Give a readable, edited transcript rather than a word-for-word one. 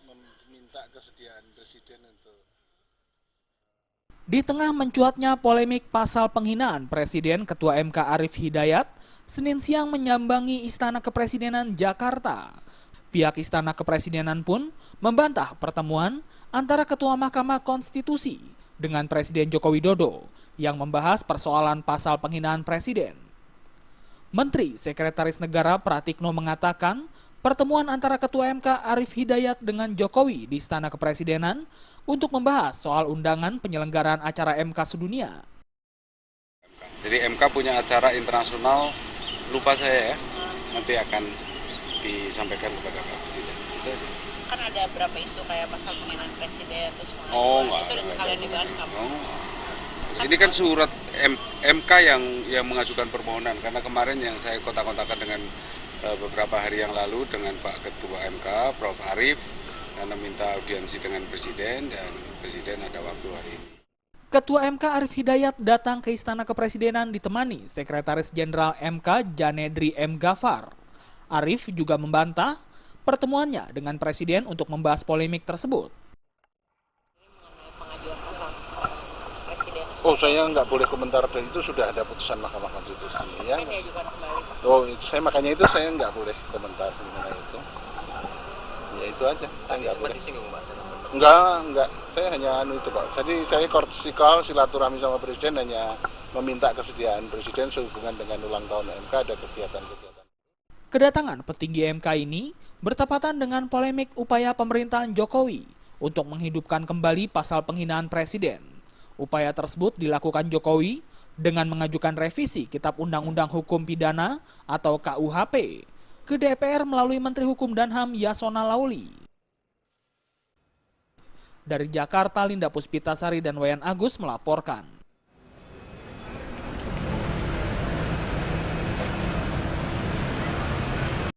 meminta kesediaan Presiden untuk. Di tengah mencuatnya polemik pasal penghinaan Presiden, Ketua MK Arief Hidayat Senin siang menyambangi Istana Kepresidenan Jakarta. Pihak Istana Kepresidenan pun membantah pertemuan antara Ketua Mahkamah Konstitusi dengan Presiden Joko Widodo yang membahas persoalan pasal penghinaan Presiden. Menteri Sekretaris Negara Pratikno mengatakan pertemuan antara Ketua MK Arief Hidayat dengan Jokowi di Istana Kepresidenan untuk membahas soal undangan penyelenggaraan acara MK sedunia. Jadi MK punya acara internasional, lupa saya ya, nanti akan disampaikan kepada Pak Presiden. Itu aja. Kan ada berapa isu kayak pasal penghinaan Presiden, terus enggak, itu udah sekalian dibahas kamu. Ini kan surat MK yang mengajukan permohonan, karena kemarin yang saya kontak-kontakan dengan beberapa hari yang lalu dengan Pak Ketua MK, Prof. Arief, karena minta audiensi dengan Presiden, dan Presiden ada waktu hari ini. Ketua MK Arief Hidayat datang ke Istana Kepresidenan ditemani Sekretaris Jenderal MK Janedri M. Gafar. Arief juga membantah pertemuannya dengan Presiden untuk membahas polemik tersebut. Oh, saya nggak boleh komentar, dan itu sudah ada putusan Mahkamah Konstitusi. Ya. Oh, itu makanya saya nggak boleh komentar mengenai itu. Ya itu aja, saya nggak boleh. Enggak, saya hanya itu kok. Jadi saya courtesy call, silaturahmi sama Presiden, hanya meminta kesediaan Presiden sehubungan dengan ulang tahun MK ada kegiatan-kegiatan. Kedatangan petinggi MK ini bertepatan dengan polemik upaya pemerintahan Jokowi untuk menghidupkan kembali pasal penghinaan Presiden. Upaya tersebut dilakukan Jokowi dengan mengajukan revisi Kitab Undang-Undang Hukum Pidana atau KUHP ke DPR melalui Menteri Hukum dan HAM Yasona Lauli. Dari Jakarta, Linda Puspitasari dan Wayan Agus melaporkan.